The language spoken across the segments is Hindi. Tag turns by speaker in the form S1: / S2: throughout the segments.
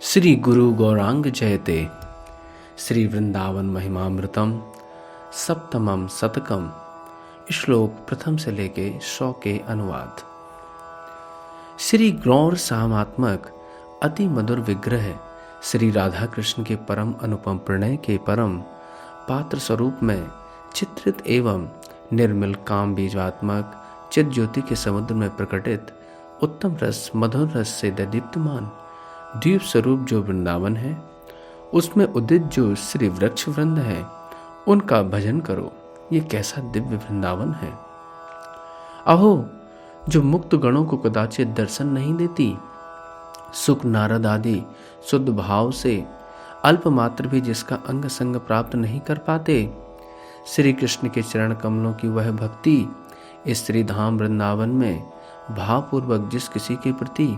S1: श्री गुरु गौरांग जयते। श्री वृंदावन महिमामृतम सप्तमम शतकम। श्लोक प्रथम से लेके 100 के अनुवाद। श्री गौर सामात्मक अति मधुर विग्रह श्री राधा कृष्ण के परम अनुपम प्रणय के परम पात्र स्वरूप में चित्रित एवं निर्मल काम बीजात्मक चित ज्योति के समुद्र में प्रकटित उत्तम रस मधुर रस से दीप्तमान द्वीप स्वरूप जो वृंदावन है, उसमें उदित जो श्री वृक्ष वृंद है, उनका भजन करो। ये कैसा दिव्य वृंदावन है। अहो, जो मुक्त गणों को कदाचित दर्शन नहीं देती, सुख नारद आदि शुद्ध भाव से अल्प मात्र भी जिसका अंग संग प्राप्त नहीं कर पाते, श्री कृष्ण के चरण कमलों की वह भक्ति इस श्री धाम वृंदावन में भावपूर्वक जिस किसी के प्रति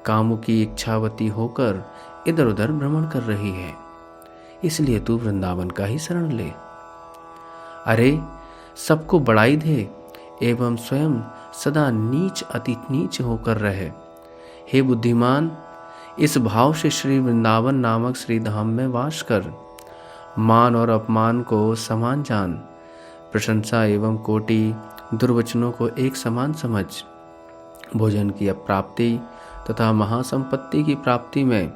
S1: कामों की इच्छावती होकर इधर उधर भ्रमण कर रही है, इसलिए तू वृंदावन का ही शरण ले। अरे, सबको बड़ाई दे एवं स्वयं सदा नीच अति नीच होकर रहे। हे बुद्धिमान, इस भाव से श्री वृंदावन नामक श्री धाम में वास कर। मान और अपमान को समान जान, प्रशंसा एवं कोटि दुर्वचनों को एक समान समझ। भोजन की अप्राप्ति तथा महासंपत्ति की प्राप्ति में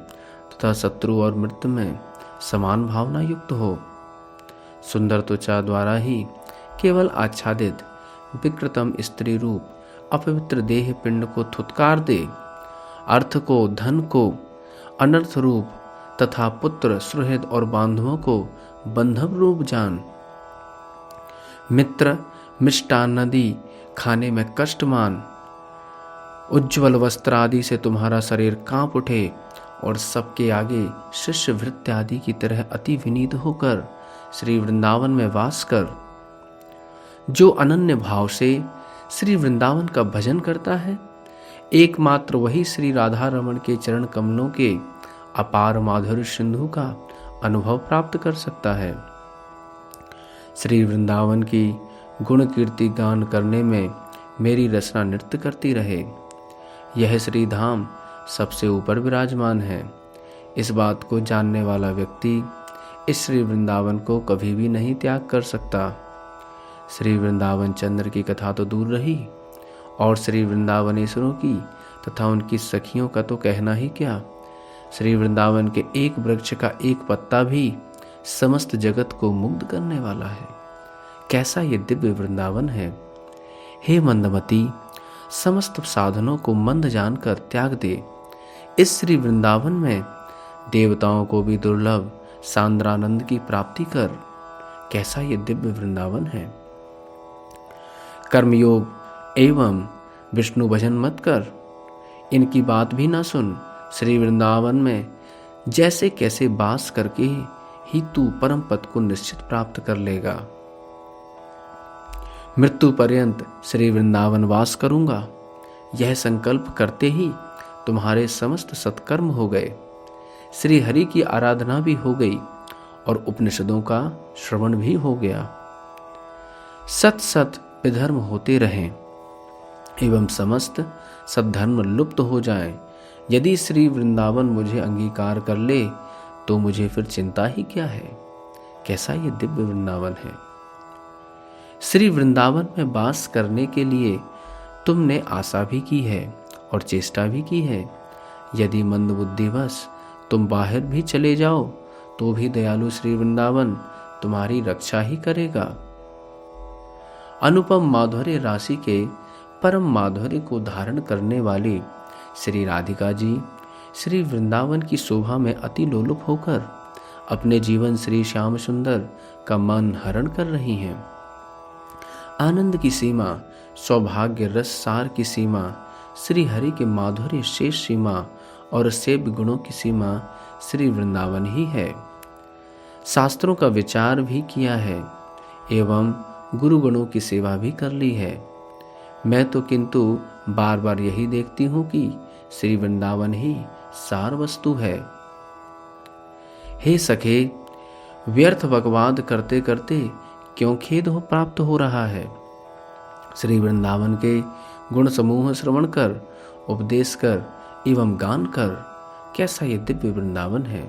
S1: तथा शत्रु और मृत्यु में समान भावना युक्त हो। सुंदर त्वचा द्वारा ही केवल आच्छादित विकृतम स्त्री रूप अपवित्र देह पिंड को थुत्कार दे। अर्थ को, धन को अनर्थ रूप तथा पुत्र सुहृद और बांधवों को बंधव रूप जान। मित्र मिष्टान नदी खाने में कष्ट मान। उज्ज्वल वस्त्र आदि से तुम्हारा शरीर कांप उठे और सबके आगे शिष्य भृत्य आदि की तरह अति विनीत होकर श्री वृंदावन में वास कर। जो अनन्य भाव से श्री वृंदावन का भजन करता है, एकमात्र वही श्री राधा रमण के चरण कमलों के अपार माधुर्य सिंधु का अनुभव प्राप्त कर सकता है। श्री वृंदावन की गुण कीर्ति गान करने में मेरी रचना नृत्य करती रहे। यह श्री धाम सबसे ऊपर विराजमान है। इस बात को जानने वाला व्यक्ति इस श्री वृंदावन को कभी भी नहीं त्याग कर सकता। श्री वृंदावन चंद्र की कथा तो दूर रही, और श्री वृंदावनेश्वरों की तथा उनकी सखियों का तो कहना ही क्या। श्री वृंदावन के एक वृक्ष का एक पत्ता भी समस्त जगत को मुग्ध करने वाला है। कैसा ये दिव्य वृंदावन है। हे मंदमती, समस्त साधनों को मंद जानकर त्याग दे। इस श्री वृंदावन में देवताओं को भी दुर्लभ सांद्रानंद की प्राप्ति कर। कैसा ये दिव्य वृंदावन है। कर्मयोग एवं विष्णु भजन मत कर, इनकी बात भी ना सुन। श्री वृंदावन में जैसे कैसे वास करके ही तू परम पद को निश्चित प्राप्त कर लेगा। मृत्यु पर्यंत श्री वृंदावन वास करूंगा, यह संकल्प करते ही तुम्हारे समस्त सत्कर्म हो गए। श्री हरि की आराधना भी हो गई और उपनिषदों का श्रवण भी हो गया। सत सत विधर्म होते रहें एवं समस्त सद्धर्म लुप्त हो जाएं। यदि श्री वृंदावन मुझे अंगीकार कर ले तो मुझे फिर चिंता ही क्या है। कैसा ये दिव्य वृंदावन है। श्री वृंदावन में वास करने के लिए तुमने आशा भी की है और चेष्टा भी की है। यदि मंद बुद्धिवश तुम बाहर भी चले जाओ तो भी दयालु श्री वृंदावन तुम्हारी रक्षा ही करेगा। अनुपम माधुर्य राशि के परम माधुर्य को धारण करने वाली श्री राधिका जी श्री वृंदावन की शोभा में अति लोलुप होकर अपने जीवन श्री श्याम सुंदर का मन हरण कर रही हैं। आनंद की सीमा, सौभाग्य रस सार की सीमा, श्री हरि के माधुर्य शेष सीमा और सेव्य गुणों की सीमा श्री वृंदावन ही है। शास्त्रों का विचार भी किया है एवं गुरु गणों की सेवा भी कर ली है। मैं तो किंतु बार बार यही देखती हूँ कि श्री वृंदावन ही सार वस्तु है। हे सखे, व्यर्थ बकवाद करते करते क्यों खेद हो प्राप्त हो रहा है। श्री वृंदावन के गुण समूह श्रवण कर, उपदेश कर एवं गान कर। कैसा ये दिव्य वृंदावन है।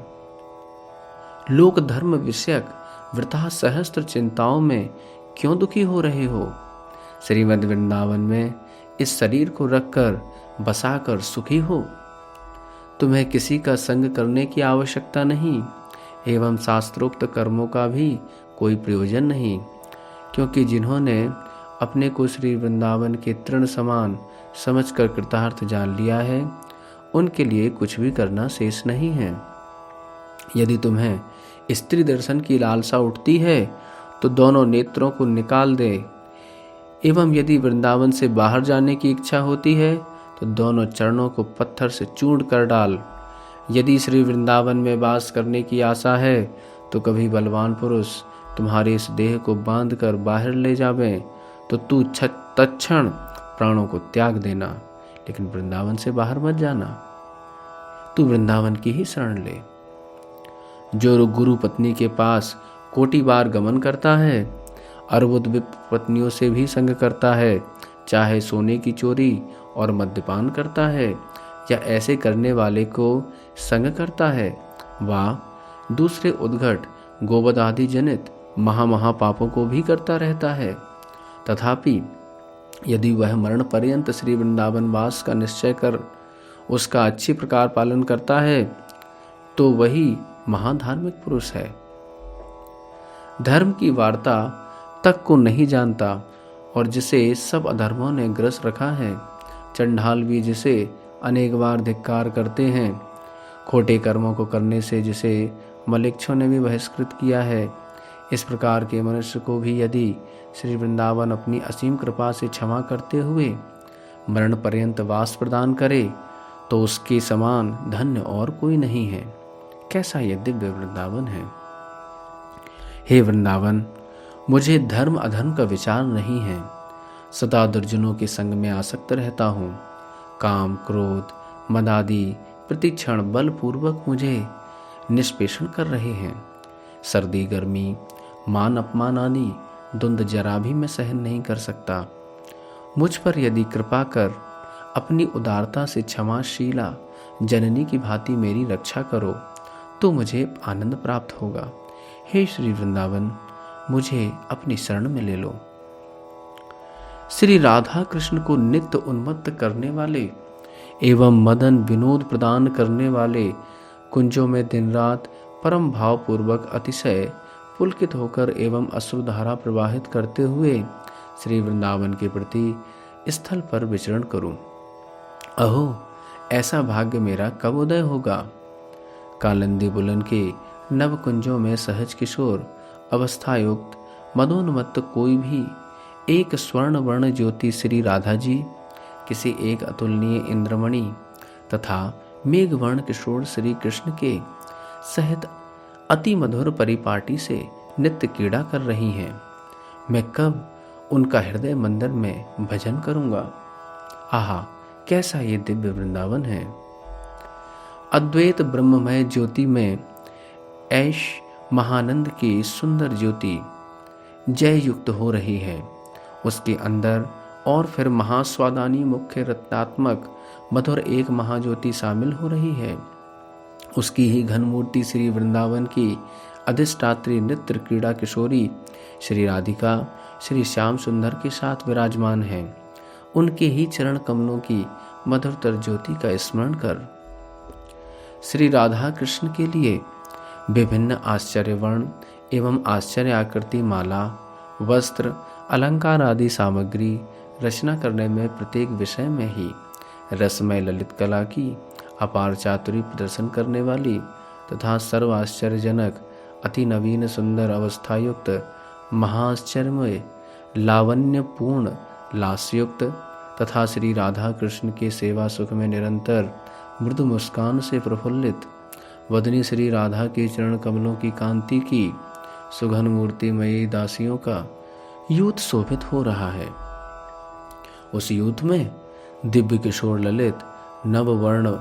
S1: लोक धर्म विषयक वृथा सहस्त्र चिंताओं में क्यों दुखी हो रहे हो। श्रीमद् वृंदावन में इस शरीर को रखकर बसाकर सुखी हो। तुम्हें किसी का संग करने की आवश्यकता नहीं एवं शास्त्रोक्त कर्मों का भी कोई प्रयोजन नहीं, क्योंकि जिन्होंने अपने को श्री वृंदावन के तृण समान समझकर कृतार्थ जान लिया है, उनके लिए कुछ भी करना शेष नहीं है। यदि तुम्हें स्त्री दर्शन की लालसा उठती है तो दोनों नेत्रों को निकाल दे, एवं यदि वृंदावन से बाहर जाने की इच्छा होती है तो दोनों चरणों को पत्थर से चूर्ण कर डाल। यदि श्री वृंदावन में वास करने की आशा है तो कभी बलवान पुरुष तुम्हारे इस देह को बांध कर बाहर ले जावे तो तू तत्क्षण प्राणों को त्याग देना, लेकिन वृंदावन से बाहर मत जाना। तू वृंदावन की ही शरण ले। जो गुरु पत्नी के पास कोटि बार गमन करता है, अर्बुद पत्नियों से भी संग करता है, चाहे सोने की चोरी और मद्यपान करता है या ऐसे करने वाले को संग करता है, वह दूसरे उद्घट गोवध आदि जनित महा पापों को भी करता रहता है। तथापि यदि वह मरण पर्यंत श्री वृंदावन वास का निश्चय कर उसका अच्छी प्रकार पालन करता है तो वही महाधार्मिक पुरुष है। धर्म की वार्ता तक को नहीं जानता और जिसे सब अधर्मों ने ग्रस रखा है, चंडाल भी जिसे अनेक बार धिक्कार करते हैं, खोटे कर्मों को करने से जिसे मलेच्छों ने भी बहिष्कृत किया है, इस प्रकार के मनुष्य को भी यदि श्री वृंदावन अपनी असीम कृपा से क्षमा करते हुए मरण पर्यंत वास प्रदान करे तो उसके समान धन्य और कोई नहीं है। कैसा यह दिव्य वृंदावन है। हे वृंदावन, मुझे धर्म अधर्म का विचार नहीं है। सदा दुर्जनों के संग में आसक्त रहता हूँ। काम क्रोध मद आदि प्रतिक्षण बलपूर्वक मुझे निष्पेषण कर रहे हैं। सर्दी गर्मी मान अपमान आदि द्वंद जरा भी मैं सहन नहीं कर सकता। मुझ पर यदि कृपा कर अपनी उदारता से क्षमाशीला जननी की भांति मेरी रक्षा करो तो मुझे आनंद प्राप्त होगा। हे श्री वृंदावन, मुझे अपनी शरण में ले लो। श्री राधा कृष्ण को नित्य उन्मत्त करने वाले एवं मदन विनोद प्रदान करने वाले कुंजों में दिन रात परम भाव पूर्वक अतिशय पुलकित होकर एवं अश्रुधारा प्रवाहित करते हुए श्री वृंदावन के प्रति स्थल पर विचरण करूं। अहो, ऐसा भाग्य मेरा कब उदय होगा। कालिंदी बुलन के नव कुंजों में सहज किशोर अवस्थायुक्त मदोन्मत्त कोई भी एक स्वर्ण वर्ण ज्योति श्री राधा जी, किसी एक अतुलनीय इंद्रमणि तथा मेघवर्ण किशोर श्री कृष्ण के सहित अति मधुर परिपाटी से नित्य क्रीड़ा कर रही हैं। मैं कब उनका हृदय मंदिर में भजन करूंगा। आहा, कैसा ये दिव्य वृंदावन है। अद्वैत ब्रह्ममय ज्योति में ऐश महानंद की सुंदर ज्योति जय युक्त हो रही है। उसके अंदर और फिर महास्वादानी मुख्य रत्नात्मक मधुर एक महाज्योति शामिल हो रही है। उसकी ही घन मूर्ति श्री वृंदावन की अधिष्ठात्री नृत्य क्रीड़ा किशोरी श्री राधिका श्री श्याम सुंदर के साथ विराजमान है। उनके ही चरण कमलों की मधुरतर ज्योति का स्मरण कर श्री राधा कृष्ण के लिए विभिन्न आश्चर्य वर्ण एवं आश्चर्य आकृति माला वस्त्र अलंकार आदि सामग्री रचना करने में प्रत्येक विषय में ही रसमय ललित कला की अपार चातुरी प्रदर्शन करने वाली तथा सर्व आश्चर्यजनक अति नवीन सुंदर अवस्थायुक्त महाआश्चर्यमय लावण्यपूर्ण लास्युक्त तथा श्री राधा कृष्ण के सेवा सुख में निरंतर मृदु मुस्कान से प्रफुल्लित वदनी श्री राधा के चरण कमलों की कांति की सुघन मूर्तिमयी दासियों का यूथ शोभित हो रहा है। उस यूथ में दिव्य किशोर ललित नववर्ण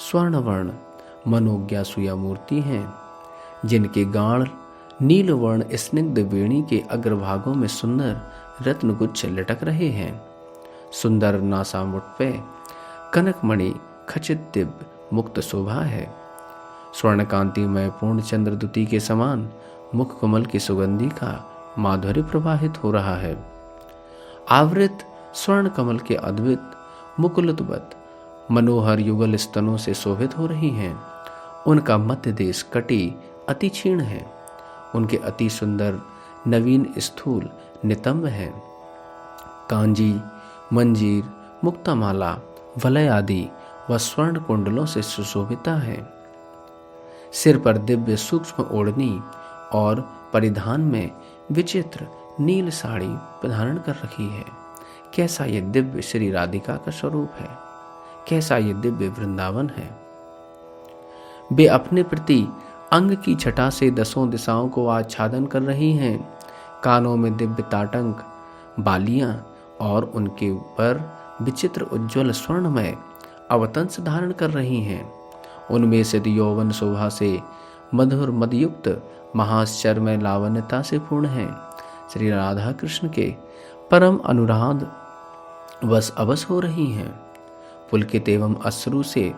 S1: स्वर्णवर्ण मनोज्ञा सुया मूर्ति हैं, जिनके गाढ़ नील वर्ण स्निग्ध वेणी के अग्रभागों में सुंदर रत्नगुच्छ लटक रहे हैं। सुंदर नासामुट पे कनकमणि खचित दिव्य मुक्त शोभा है। स्वर्ण कांति में पूर्ण चंद्रदुति के समान मुख कमल की सुगंधि का माधुर्य प्रवाहित हो रहा है। आवृत स्वर्ण कमल के अद्भुत मुकुलवत मनोहर युगल स्तनों से शोभित हो रही हैं। उनका मध्य देश कटी अति क्षीण है। उनके अति सुंदर नवीन स्थूल नितंब हैं। कांजी, मंजीर, मुक्तामाला, वलय आदि व स्वर्ण कुंडलों से सुशोभिता है। सिर पर दिव्य सूक्ष्म ओढ़नी और परिधान में विचित्र नील साड़ी धारण कर रखी है। कैसा ये दिव्य श्री राधिका का स्वरूप है, कैसा ये दिव्य वृंदावन है। वे अपने प्रति अंग की छटा से दसों दिशाओं को आच्छादन कर रही हैं। कानों में दिव्य ताटंक बालियां और उनके ऊपर विचित्र उज्ज्वल स्वर्णमय अवतंस धारण कर रही हैं। उनमें से यौवन शोभा से मधुर मदयुक्त महाश्चर्यमय लावण्यता से पूर्ण है। श्री राधा कृष्ण के परम अनुराग बस अवस हो रही हैं। पुलकित एवं अश्रु से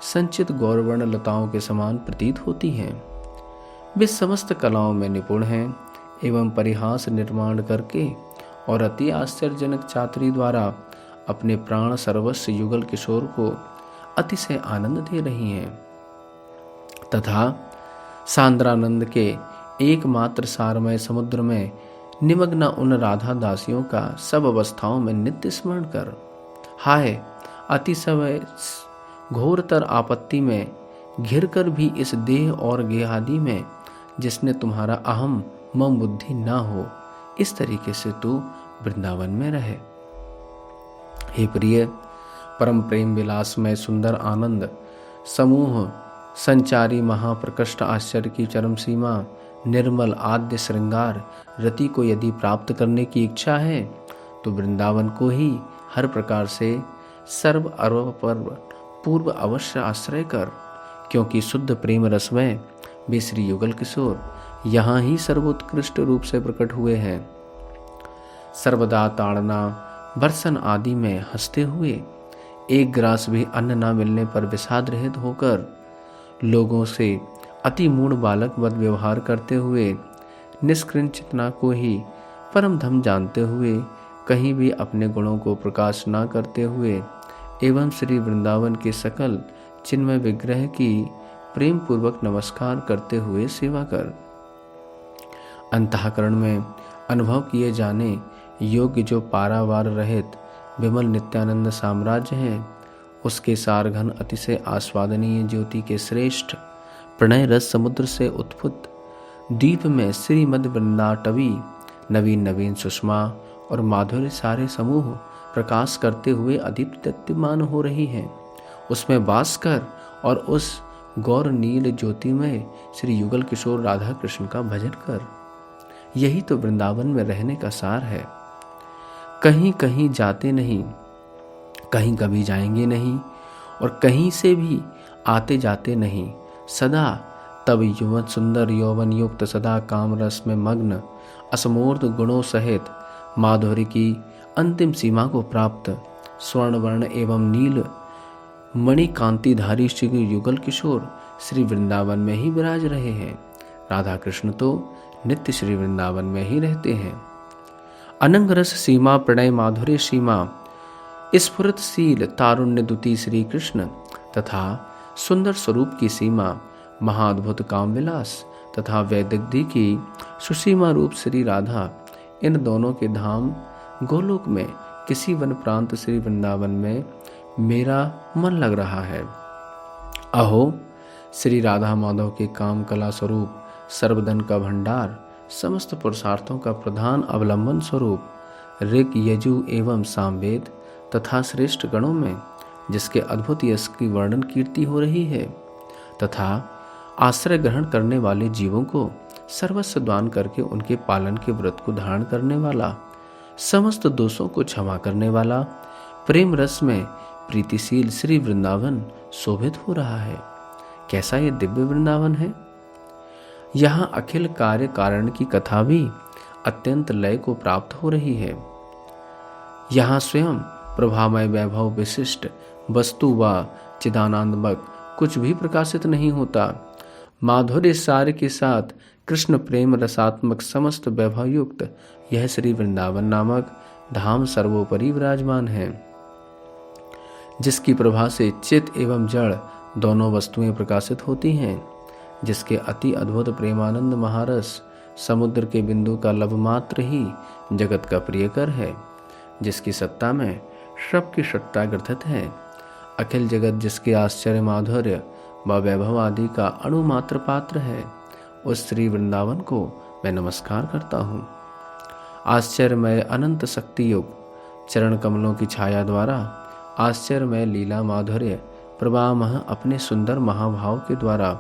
S1: संचित गौरवर्ण लताओं के समान प्रतीत होती हैं। वे समस्त कलाओं में निपुण हैं एवं परिहास निर्माण करके और अति आश्चर्यजनक चातुरी द्वारा अपने प्राण सर्वस्व युगल किशोर को अतिशय आनंद दे रही हैं तथा सांद्रानंद के एकमात्र सारमय समुद्र में निमग्न उन राधा दासियों का सब अवस्थाओं में नित्य स्मरण कर, हाय अतिशय घोरतर आपत्ति में घिरकर भी इस देह और गेहादि में जिसने तुम्हारा अहम मम बुद्धि ना हो, इस तरीके से तू वृंदावन में रहे। हे प्रिय, परम प्रेम विलास में सुंदर आनंद समूह संचारी महाप्रकृष्ट आश्चर्य की चरम सीमा निर्मल आद्य श्रृंगार रति को यदि प्राप्त करने की इच्छा है तो वृंदावन को ही हर प्रकार से सर्व अर्व पर पूर्व अवश्य आश्रय कर, क्योंकि शुद्ध प्रेम रस में वे श्री युगल किशोर यहाँ ही सर्वोत्कृष्ट रूप से प्रकट हुए हैं। सर्वदा ताड़ना बरसन आदि में हंसते हुए, एक ग्रास भी अन्न न मिलने पर विषाद रहित होकर, लोगों से अति मूढ़ बालक वध व्यवहार करते हुए, निष्कृंचना को ही परम धम जानते हुए, कहीं भी अपने गुणों को प्रकाश न करते हुए एवं श्री वृंदावन के सकल चिन्मय विग्रह की प्रेम पूर्वक नमस्कार करते हुए सेवा कर। अंतःकरण में अनुभव किए जाने योग्य जो पारावार रहित विमल नित्यानंद साम्राज्य है, उसके सारघन अतिशय आस्वादनीय ज्योति के श्रेष्ठ प्रणय रस समुद्र से उत्फुत द्वीप में श्रीमद वृंदाटवी नवीन नवीन सुषमा और माधुर्य सारे समूह प्रकाश करते हुए अदीप्यमान हो रही हैं। उसमें वास कर और उस गौर नील ज्योति में श्री युगल किशोर राधा कृष्ण का भजन कर। यही तो वृंदावन में रहने का सार है। कहीं कहीं जाते नहीं, कहीं कभी जाएंगे नहीं और कहीं से भी आते जाते नहीं, सदा तब युवन सुंदर यौवन युक्त सदा काम रस में मग्न असमूर्त गुणों सहित माधुर्य की अंतिम सीमा को प्राप्त स्वर्ण वर्ण एवं नील मणि कांतिधारी श्री युगल किशोर श्री वृंदावन में ही विराज रहे हैं। राधा कृष्ण तो नित्य श्री वृंदावन में ही रहते हैं। अनंग रस सीमा प्रणय माधुर्य सीमा स्फुरतशील तारुण्य दुती श्री कृष्ण तथा सुंदर स्वरूप की सीमा महाअद्भुत काम विलास तथा वैदग्ध्य की सुसीमा रूप श्री राधा, इन दोनों के धाम गोलोक में किसी वन प्रांत श्री वृंदावन में मेरा मन लग रहा है। अहो, श्री राधा माधव के काम कला स्वरूप सर्वधन का भंडार, समस्त पुरुषार्थों का प्रधान अवलंबन स्वरूप ऋग यजु एवं सामवेद तथा श्रेष्ठ गणों में जिसके अद्भुत यश की वर्णन कीर्ति हो रही है तथा आश्रय ग्रहण करने वाले जीवों को सर्वस्व दान करके उनके पालन के व्रत को धारण करने वाला, समस्त दोषों को क्षमा करने वाला, प्रेम रस में प्रीतिशील श्री वृंदावन शोभित हो रहा है। कैसा ये दिव्य वृंदावन है। यहाँ अखिल कार्य कारण की कथा भी अत्यंत लय को प्राप्त हो रही है। यहाँ स्वयं प्रभामय वैभव विशिष्ट वस्तु व चिदानंदमक कुछ भी प्रकाशित नहीं होता। माधुर्य सार के साथ कृष्ण प्रेम रसात्मक समस्त वैभव युक्त यह श्री वृंदावन नामक धाम सर्वोपरि विराजमान है, जिसकी प्रभा से चित्त एवं जड़ दोनों वस्तुएं प्रकाशित होती हैं, जिसके अति अद्भुत प्रेमानंद महारस समुद्र के बिंदु का लव मात्र ही जगत का प्रियकर है, जिसकी सत्ता में सबकी सत्ता ग्रथित है। अखिल जगत जिसके आश्चर्य माधुर्य व वैभव आदि का अणुमात्र पात्र है, उस श्री वृंदावन को मैं नमस्कार करता हूँ। आश्चर्यमय अनंत शक्ति युग चरण कमलों की छाया द्वारा आश्चर्यमय लीला माधुर्य प्रवाहमय अपने सुंदर महाभाव के द्वारा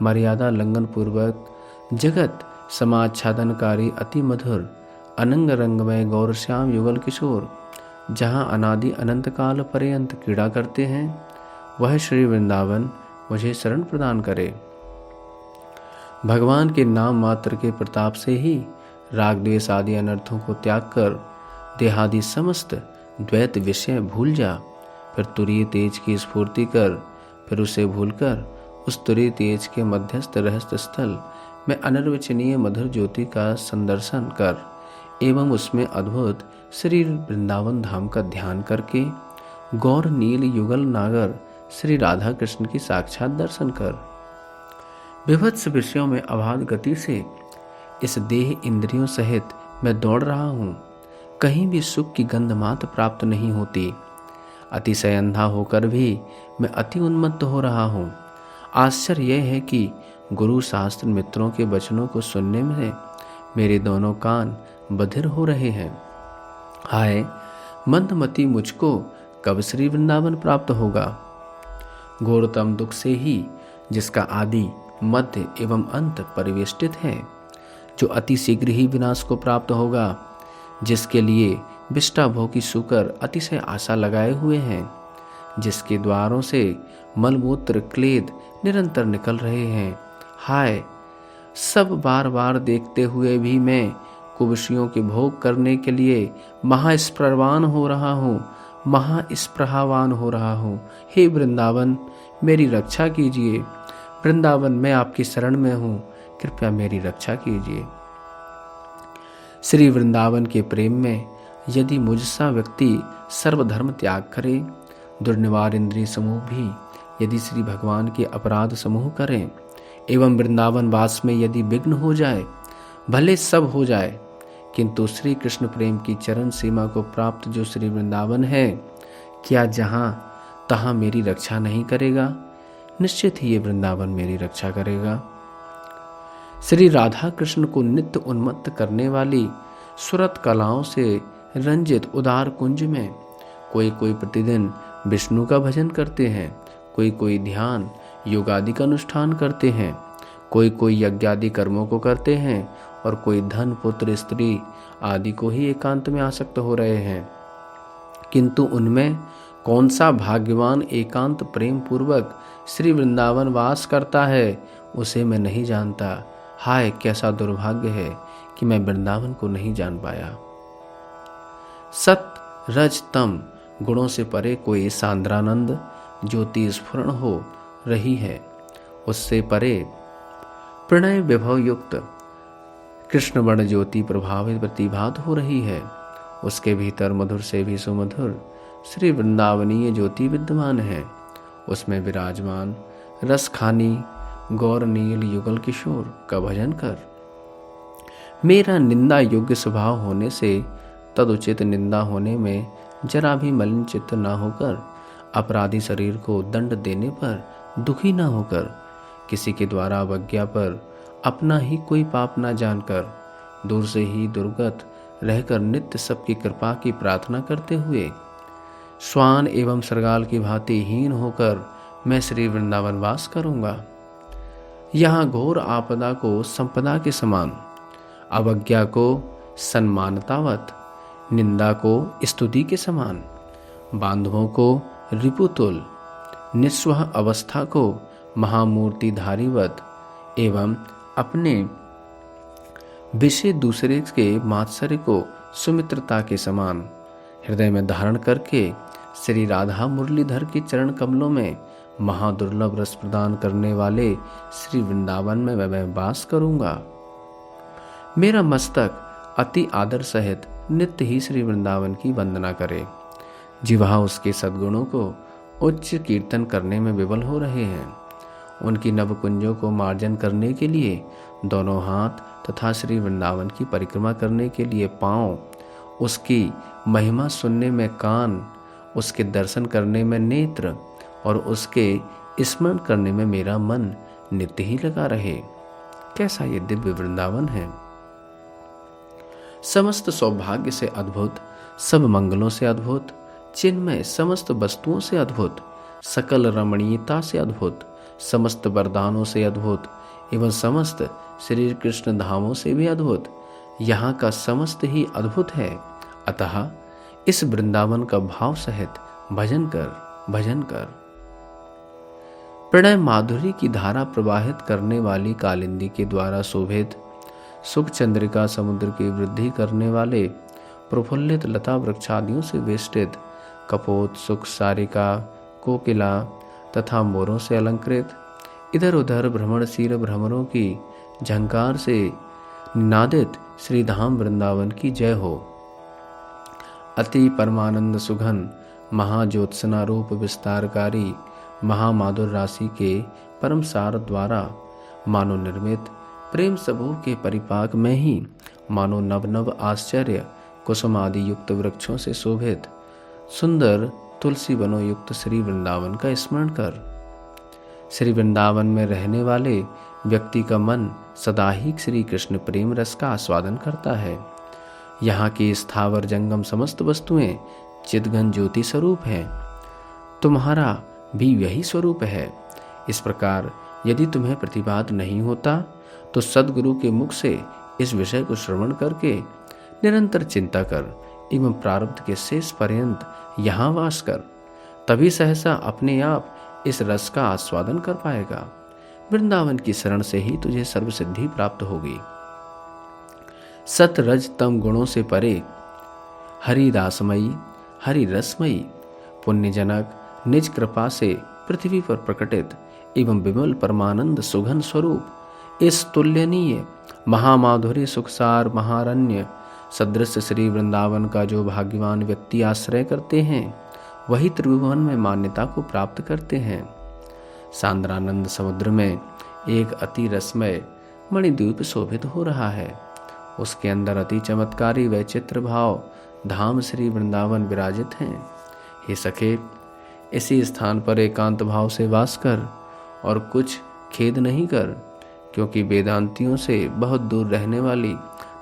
S1: मर्यादा लंघन पूर्वक जगत समाच्छादनकारी अति मधुर अनंग रंगमय गौरश्याम युगल किशोर जहाँ अनादि अनंत काल पर्यंत क्रीड़ा करते हैं, वह श्री वृंदावन मुझे शरण प्रदान करे। भगवान के नाम मात्र के प्रताप से ही राग द्वेष आदि अनर्थों को त्याग कर देहादि समस्त द्वैत विषय भूल जा, फिर तुरीय तेज की स्फूर्ति कर, फिर उसे भूलकर उस तुरीय तेज के मध्यस्थ रहस्य स्थल में अनिर्वचनीय मधुर ज्योति का संदर्शन कर एवं उसमें अद्भुत श्री वृंदावन धाम का ध्यान करके गौर नील युगल नागर श्री राधा कृष्ण की साक्षात दर्शन कर। विभत्स विषयों में अबाध गति से इस देह इंद्रियों सहित मैं दौड़ रहा हूँ, कहीं भी सुख की गंध मात्र प्राप्त नहीं होती। अतिशय अंधा होकर भी मैं अति उन्मत्त हो रहा हूँ। आश्चर्य यह है कि गुरु शास्त्र मित्रों के वचनों को सुनने में मेरे दोनों कान बधिर हो रहे हैं। हाय मंदमती, मुझको कब श्री वृंदावन प्राप्त होगा? घोरतम दुख से ही जिसका आदि मध्य एवं अंत परिवेष्टित है, जो अति शीघ्र ही विनाश को प्राप्त होगा, जिसके लिए विष्टाभोगी शुकर अतिशय आशा लगाए हुए हैं, जिसके द्वारों से मलमूत्र क्लेद निरंतर निकल रहे हैं। हाय, सब बार बार देखते हुए भी मैं कुविषयों के भोग करने के लिए महास्प्रवान हो रहा हूँ, महास्पृहावान हो रहा हूँ। हे वृंदावन, मेरी रक्षा कीजिए। वृंदावन, मैं आपकी शरण में हूँ, कृपया मेरी रक्षा कीजिए। श्री वृंदावन के प्रेम में यदि मुझसा व्यक्ति सर्वधर्म त्याग करे, दुर्निवार इंद्रिय समूह भी यदि श्री भगवान के अपराध समूह करें एवं वृंदावन वास में यदि विघ्न हो जाए, भले सब हो जाए, किंतु श्री कृष्ण प्रेम की चरण सीमा को प्राप्त जो श्री वृंदावन है, क्या जहाँ तहाँ मेरी रक्षा नहीं करेगा? निश्चित ही ये वृंदावन मेरी रक्षा करेगा। श्री राधा कृष्ण को नित्य उन्मत्त करने वाली सुरत कलाओं से रंजित उदार कुंज में कोई कोई प्रतिदिन विष्णु का भजन करते हैं, कोई कोई ध्यान योग आदि का अनुष्ठान करते हैं, कोई कोई यज्ञादि कर्मों को करते हैं और कोई धन पुत्र स्त्री आदि को ही एकांत में आसक्त हो रहे हैं। किंतु उनमें कौन सा भाग्यवान एकांत प्रेम पूर्वक श्री वृंदावन वास करता है, उसे मैं नहीं जानता। हाय, कैसा दुर्भाग्य है कि मैं वृंदावन को नहीं जान पाया। सत रज तम गुणों से परे कोई सांद्रानंद ज्योति स्फुरण हो रही है, उससे परे प्रणय विभव युक्त कृष्ण वर्ण ज्योति प्रभावित प्रतिभात हो रही है। उसके भीतर मधुर से भी सुमधुर श्री वृंदावनीय ज्योति विद्यमान है। उसमें विराजमान रस खानी गौर नील युगल किशोर का भजन कर। मेरा निंदा योग्य स्वभाव होने से तदुचित निंदा होने में जरा भी मलिन चित्त न होकर, अपराधी शरीर को दंड देने पर दुखी न होकर, किसी के द्वारा अवज्ञा पर अपना ही कोई पाप न जानकर, दूर से ही दुर्गत रहकर नित्य सबकी कृपा की प्रार्थना करते हुए, श्वान एवं सरगाल की भांति हीन होकर मैं श्री वृंदावन वास करूंगा। यहाँ घोर आपदा को संपदा के समान, अवज्ञा को सम्मानतावत, निंदा को स्तुति के समान, बांधवों को रिपुतुल, निस्वह अवस्था को महामूर्ति धारीवत एवं अपने विषय दूसरे के मात्सर्य को सुमित्रता के समान हृदय में धारण करके श्री राधा मुरलीधर के चरण कमलों में महादुर्लभ रस प्रदान करने वाले श्री वृंदावन में मैं वास करूंगा। मेरा मस्तक अति आदर सहित नित्य ही श्री वृंदावन की वंदना करे। जिह्वा उसके सद्गुणों को उच्च कीर्तन करने में विवल हो रहे हैं। उनकी नवकुंजों को मार्जन करने के लिए दोनों हाथ तथा श्री वृंदावन की परिक्रमा करने के लिए पांव, उसकी महिमा सुनने में कान, उसके दर्शन करने में नेत्र और उसके स्मरण करने में मेरा मन नित्य ही लगा रहे। कैसा ये दिव्य वृंदावन है! समस्त सौभाग्य से अद्भुत, सब मंगलों से अद्भुत, चिन्मय समस्त वस्तुओं से अद्भुत, सकल रमणीयता से अद्भुत, समस्त वरदानों से अद्भुत एवं समस्त श्री कृष्ण धामों से भी अद्भुत, यहाँ का समस्त ही अद्भुत है। अतः इस वृंदावन का भाव सहित भजन कर। प्रणय माधुरी की धारा प्रवाहित करने वाली कालिंदी के द्वारा शोभित, सुख चंद्रिका समुद्र की वृद्धि करने वाले, प्रफुल्लित लता वृक्षादियों से वेष्टित, कपोत, सुख, सारिका, कोकिला तथा मोरों से अलंकृत, इधर उधर भ्रमणशील भ्रमरों की झंकार से निनादित श्रीधाम वृंदावन की जय हो। अति परमानंद सुघन महाज्योत्सना रूप विस्तारकारी महामाधुर राशि के परम सार द्वारा मानो निर्मित प्रेम समूह के परिपाक में ही मानो नव नव आश्चर्य कुसुम आदि युक्त वृक्षों से शोभित सुंदर तुलसी वनों युक्त श्री वृंदावन का स्मरण कर। श्री वृंदावन में रहने वाले व्यक्ति का मन सदा ही श्री कृष्ण प्रेम रस का आस्वादन करता है। यहाँ की स्थावर जंगम समस्त वस्तुएं चिदघन ज्योति स्वरूप हैं। तुम्हारा भी यही स्वरूप है। इस प्रकार यदि तुम्हें प्रतिपाद नहीं होता तो सद्गुरु के मुख से इस विषय को श्रवण करके निरंतर चिंता कर एवं प्रारब्ध के शेष पर्यंत यहाँ वास कर, तभी सहसा अपने आप इस रस का आस्वादन कर पाएगा। वृंदावन की शरण से ही तुझे सर्वसिद्धि प्राप्त होगी। सत रज तम गुणों से परे हरि दासमयी हरि रसमयी पुण्यजनक निज कृपा से पृथ्वी पर प्रकटित एवं विमल परमानंद सुघन स्वरूप इस तुल्यनीय महामाधुर्य सुखसार महारण्य सदृश श्री वृंदावन का जो भाग्यवान व्यक्ति आश्रय करते हैं वही त्रिभुवन में मान्यता को प्राप्त करते हैं। सांद्रानंद समुद्र में एक अति रसमय मणिद्वीप शोभित हो रहा है। उसके अंदर अति चमत्कारी वैचित्र भाव धाम श्री वृंदावन विराजित हैं। हे सखे, इसी स्थान पर एकांत भाव से वास कर और कुछ खेद नहीं कर, क्योंकि वेदांतियों से बहुत दूर रहने वाली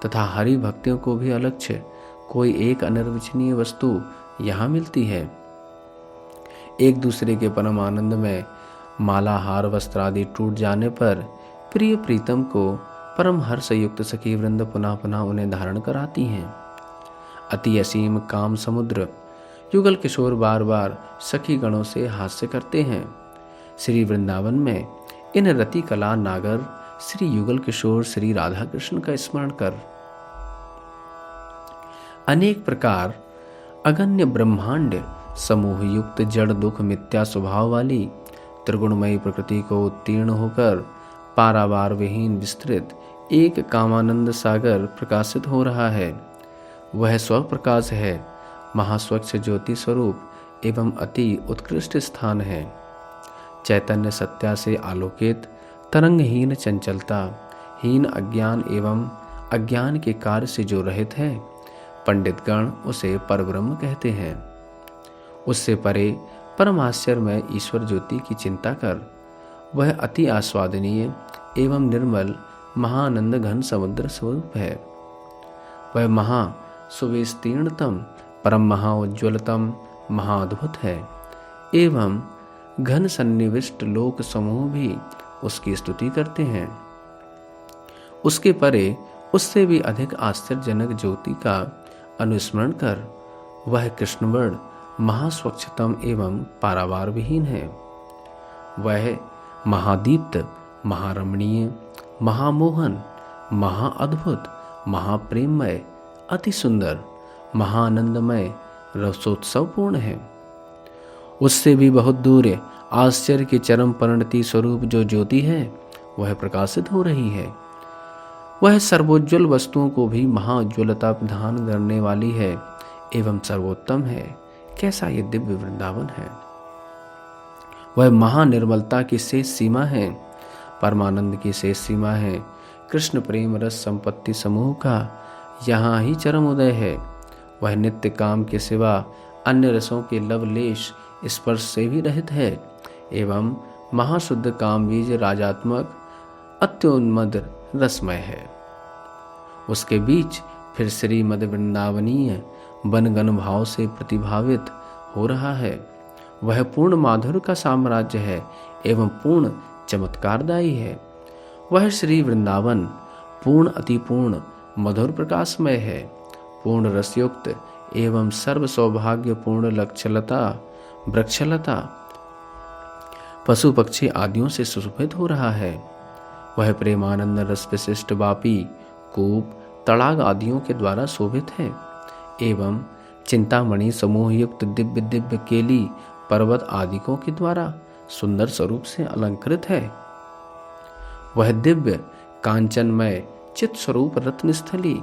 S1: तथा हरि भक्तियों को भी अलक्ष्य कोई एक अनिर्वचनीय वस्तु यहाँ मिलती है। एक दूसरे के परम आनंद में माला हार वस्त्र आदि टूट जाने पर प्रिय प्रीतम को परम हर्ष युक्त सखी वृंद पुनः पुनः उन्हें धारण कराती हैं। अति असीम काम समुद्र युगल किशोर बार बार सखी गणों से हास्य करते हैं। श्री वृंदावन में इन रति कला नागर श्री युगल किशोर श्री राधा कृष्ण का स्मरण कर। अनेक प्रकार अगण्य ब्रह्मांड समूह युक्त जड़ दुख मिथ्या स्वभाव वाली त्रिगुणमयी प्रकृति को उत्तीर्ण होकर पारावार विहीन विस्तृत एक कामानंद सागर प्रकाशित हो रहा है। वह स्वप्रकाश है, महास्वच्छ ज्योति स्वरूप एवं अति उत्कृष्ट स्थान है। चैतन्य सत्या से आलोकित तरंगहीन चंचलता हीन अज्ञान एवं अज्ञान के कार्य से जो रहित है, पंडितगण उसे परब्रह्म कहते हैं। उससे परे परम आश्चर्यमय ईश्वर ज्योति की चिंता कर। वह अति आस्वादनीय एवं निर्मल महानंद घन समुद्र स्वरूप है। वह महा सुविस्तीर्णतम परम महाउज्ज्वलतम महाअद्भुत है एवं घन सन्निविष्ट लोक समूह भी उसकी स्तुति करते हैं। उसके परे उससे भी अधिक आश्चर्यजनक ज्योति का अनुस्मरण कर। वह कृष्णवर्ण महास्वच्छतम एवं पारावार विहीन है। वह महादीप्त महारमणीय महामोहन महाअद्भुत महाप्रेममय अति सुंदर महाआनंदमय रसोत्सवपूर्ण है। उससे भी बहुत दूर आश्चर्य की चरम परिणति स्वरूप जो ज्योति है वह प्रकाशित हो रही है। वह सर्वोज्ज्वल वस्तुओं को भी महाउज्ज्वलता प्रदान करने वाली है एवं सर्वोत्तम है। कैसा ये दिव्य वृंदावन है! वह महानिर्मलता की शेष सीमा है, परमानंद की शेष सीमा है। कृष्ण प्रेम रस संपत्ति समूह का यहाँ ही चरम उदय है। वह नित्य काम के सिवा अन्य रसों के लवलेश स्पर्श से भी रहित है एवं महाशुद्ध काम बीज राजात्मक अत्योन्मद रसमय है। उसके बीच फिर श्रीमद वृंदावनीय बनगन भाव से प्रतिभावित हो रहा है। वह पूर्ण माधुर्य का साम्राज्य है एवं पूर्ण चमत्कारदायी है। वह श्री वृंदावन पूर्ण अतिपूर्ण मधुर प्रकाशमय है, पूर्ण रसयुक्त एवं सर्व सौभाग्यपूर्ण लक्षलता वृक्षलता पशु पक्षी आदियों से सुशोभित हो रहा है। वह प्रेमानंद रस विशिष्ट वापी कूप तड़ाग आदियों के द्वारा शोभित है एवं चिंतामणि समूह युक्त दिव्य दिव्य केली पर्वत आदिकों के द्वारा सुंदर स्वरूप से अलंकृत है। वह दिव्य कांचनमय चित स्वरूप रत्नस्थली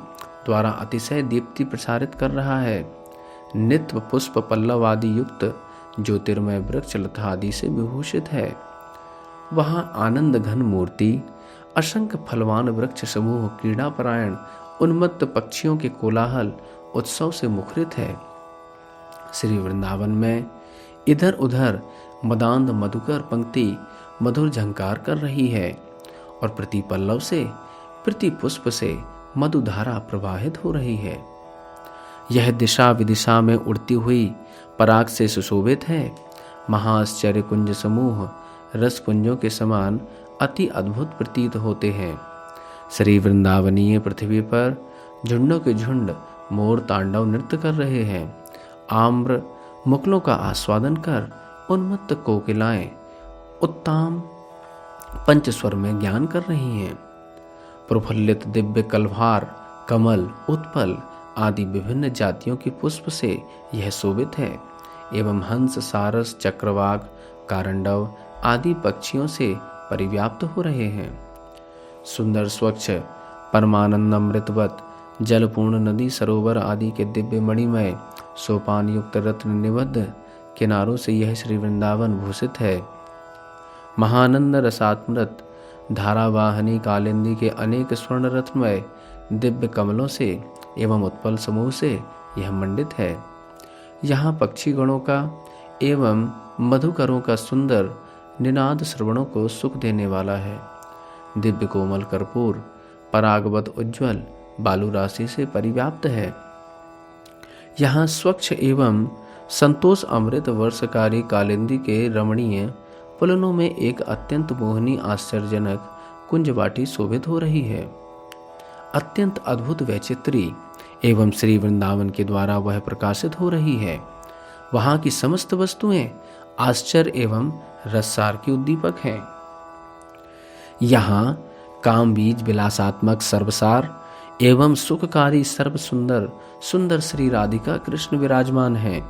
S1: द्वारा अतिशय दीप्ति प्रसारित कर रहा है। नित्य पुष्प पल्लव आदि युक्त ज्योतिर्मय वृक्ष लता आदि से विभूषित है। वहां आनंद घन मूर्ति असंख्य फलवान वृक्ष समूह क्रीड़ा परायण उन्मत्त पक्षियों के कोलाहल उत्सव से मुखरित है। श्री वृंदावन में इधर उधर मदांध मधुकर पंक्ति मधुर झंकार कर रही है और प्रति पल्लव से प्रति पुष्प से मधुधारा प्रवाहित हो रही है। यह दिशा विदिशा में उड़ती हुई पराग से सुशोभित है। महाआश्चर्य कुंज समूह रस पुंजों के समान अति अद्भुत प्रतीत होते हैं। श्री वृंदावनीय पृथ्वी पर झुंडों के झुंड मोर तांडव नृत्य कर रहे हैं। आम्र मुकुलों का आस्वादन कर उन्मत्त कोकिलाएं उत्तम पंचस्वर में ज्ञान कर रही हैं। प्रफुल्लित दिव्य कल्भार कमल उत्पल आदि विभिन्न जातियों के पुष्प से यह शोभित है एवं हंस सारस चक्रवाक कारंडव आदि पक्षियों से परिव्याप्त हो रहे हैं। सुंदर स्वच्छ परमानंद अमृतवत जलपूर्ण नदी सरोवर आदि के दिव्य मणिमय सोपान युक्त रत्न निबद्ध किनारों से यह श्री वृंदावन भूषित है। महानंद रसात्मृत धारावाहनी कालिंदी के अनेक स्वर्ण रत्नमय दिव्य कमलों से एवं उत्पल समूह से यह मंडित है। यहाँ पक्षी गणों का एवं मधुकरों का सुंदर निनाद श्रवणों को सुख देने वाला है। दिव्य कोमल कर्पूर परागवत उज्ज्वल बालू राशि से परिव्याप्त है। यहाँ स्वच्छ एवं संतोष अमृत वर्षकारी कालिंदी के रमणीय पुलनों में एक अत्यंत मोहनी आश्चर्यजनक कुंजवाटी शोभित हो रही है। अत्यंत अद्भुत वैचित्री एवं श्री वृंदावन के द्वारा वह प्रकाशित हो रही है। वहां की समस्त वस्तुएं आश्चर्य एवं रससार की उद्दीपक हैं। यहाँ काम बीज विलासात्मक सर्वसार एवं सुखकारी सर्व सुंदर सुंदर श्री राधिका कृष्ण विराजमान हैं।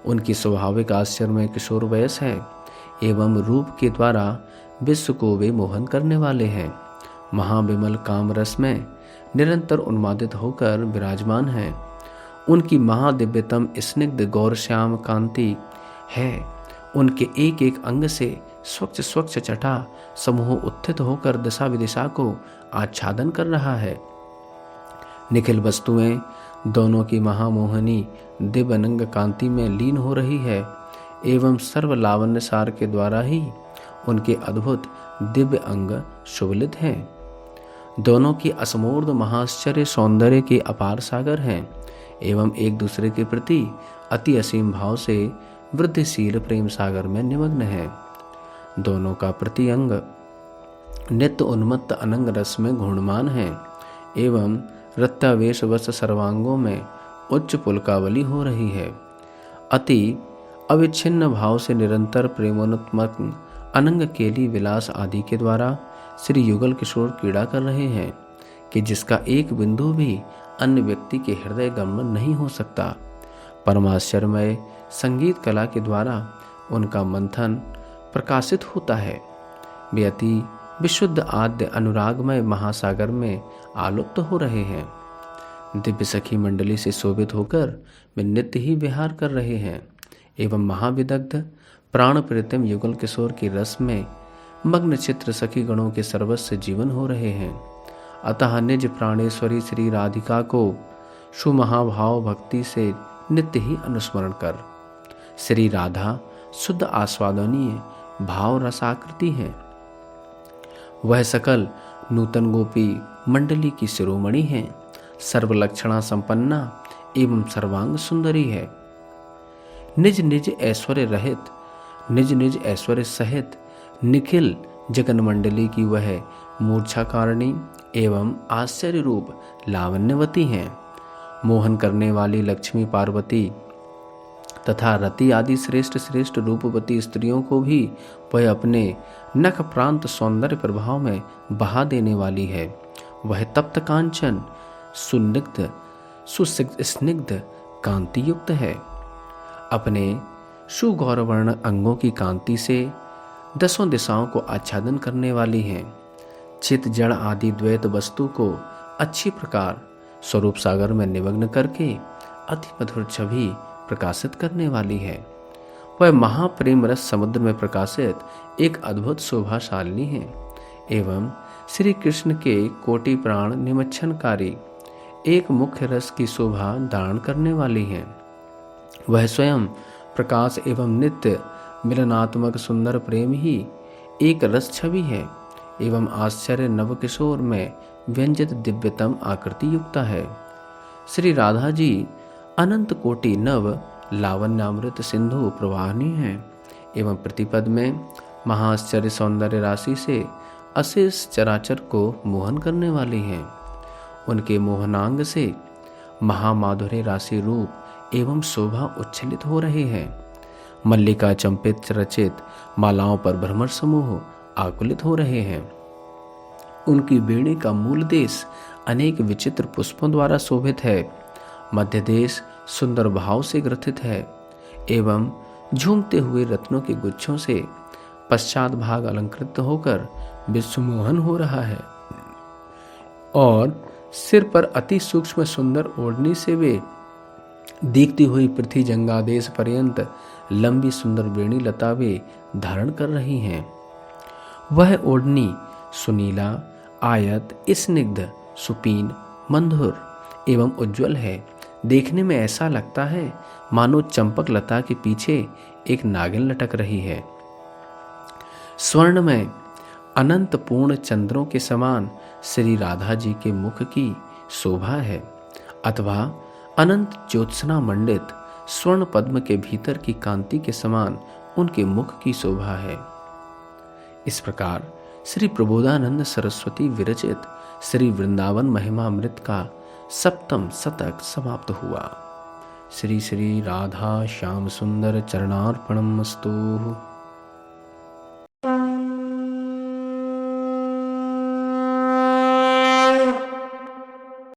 S1: उनकी स्वाभाविक आश्चर्यमय किशोर वयस है एवं रूप के द्वारा विश्व को वे मोहन करने वाले हैं। महाविमल काम रस में निरंतर उन्मादित होकर विराजमान हैं। उनकी महादिव्यतम स्निग्ध गौर श्याम कांति है। उनके एक एक अंग से स्वच्छ स्वच्छ चटा समूह उत्थित होकर दिशा विदिशा को आच्छादन कर रहा है। निखिल वस्तुएं दोनों की महामोहनी दिव्य अनंग कांति में लीन हो रही है एवं सर्व लावण्य सार के द्वारा ही उनके अद्भुत दिव्य अंग शुभलित हैं। दोनों की असमूर्ध महाश्चर्य सौंदर्य के अपार सागर हैं एवं एक दूसरे के प्रति अति असीम भाव से वृद्धिशील प्रेम सागर में निमग्न है। दोनों का प्रति अंग नित्य उन्मत्त अनंग रस में घूर्णमान है एवं रत्यावेश वश सर्वांगों में उच्च पुलकावली हो रही है। अति अविच्छिन्न भाव से निरंतर प्रेमोन्मत्त अनंग केली विलास आदि के द्वारा श्री युगल किशोर क्रीड़ा कर रहे हैं कि जिसका एक बिंदु भी अन्य व्यक्ति के हृदय गमन नहीं हो सकता। परमाश्चर्यमय संगीत कला के द्वारा उनका मंथन प्रकाशित होता है। वे अति विशुद्ध आद्य अनुरागमय महासागर में आलुप्त हो रहे हैं। दिव्य सखी मंडली से शोभित होकर वे नित्य ही विहार कर रहे हैं एवं महाविदग्ध प्राण प्रीतम युगल किशोर की रस में मग्न चित्र सखी गणों के सर्वस्व जीवन हो रहे हैं। अतः निज प्राणेश्वरी श्री राधिका को सुमहाभाव भक्ति से नित्य ही अनुस्मरण कर। श्री राधा शुद्ध आस्वादनीय भाव रसाकृति है। वह सकल नूतन गोपी मंडली की शिरोमणि है, सर्वलक्षणा संपन्ना एवं सर्वांग सुंदरी है। निज निज ऐश्वर्य रहित, निज निज ऐश्वर्य सहित निखिल जगन मंडली की वह मूर्छा कारिणी एवं आश्चर्य रूप लावण्यवती हैं। मोहन करने वाली लक्ष्मी पार्वती तथा रति आदि श्रेष्ठ श्रेष्ठ रूपवती स्त्रियों को भी वह अपने नख प्रांत सौंदर्य प्रभाव में बहा देने वाली है। वह तप्त कांचन सुनिग्ध सुस्निग्ध कांति युक्त है। अपने सुगौरवर्ण अंगों की कांति से दसों दिशाओं को आच्छादन करने वाली हैं। चित जड़ आदि द्वैत वस्तु को अच्छी प्रकार स्वरूप सागर में निमग्न करके अति मधुर छवि प्रकाशित करने वाली है। वह महाप्रेम रस समुद्र में प्रकाशित एक अद्भुत शोभाशालिनी है एवं श्री कृष्ण के कोटि प्राण निमच्छनकारी एक मुख्य रस की शोभा धारण करने वाली है। वह स्वयं प्रकाश एवं नित्य मिलनात्मक सुंदर प्रेम ही एक रस छवि है एवं आश्चर्य नव किशोर में व्यंजित दिव्यतम आकृति युक्त है। श्री राधा जी अनंत कोटि नव लावण्यामृत सिंधु प्रवाहिनी है एवं प्रतिपद में महाआश्चर्य सौंदर्य राशि से अशेष चराचर को मोहन करने वाली हैं। उनके मोहनांग से महामाधुर्य राशि रूप एवं शोभा उच्छलित हो रहे हैं। मल्लिका चंपित रचित मालाओं पर भ्रमर समूह आकुलित हो रहे हैं। उनकी बेड़ी का मूल देश अनेक विचित्र पुष्पों द्वारा शोभित है। मध्य देश सुंदर भाव से ग्रथित है एवं झूमते हुए रत्नों के गुच्छों से पश्चात भाग अलंकृत होकर विश्वमोहन हो रहा है और सिर पर अति सूक्ष्म सुंदर ओढ़नी से वे दिखती हुई पृथ्वी जंगादेश पर्यंत लंबी सुंदर वेणी लता वे धारण कर रही हैं। वह ओढ़नी सुनीला आयत स्निग्ध सुपीन मंधुर एवं उज्ज्वल है। देखने में ऐसा लगता है मानो चंपक लता के पीछे एक नागिन लटक रही है। स्वर्ण में अनंत पूर्ण चंद्रों के समान श्री राधा जी के मुख की शोभा है अथवा अनंत ज्योत्सना मंडित स्वर्ण पद्म के भीतर की कांति के समान उनके मुख की शोभा है। इस प्रकार श्री प्रबोधानंद सरस्वती विरचित श्री वृंदावन महिमामृत का सप्तम शतक समाप्त हुआ। श्री श्री राधा श्याम सुंदर चरणार्पणमस्तु।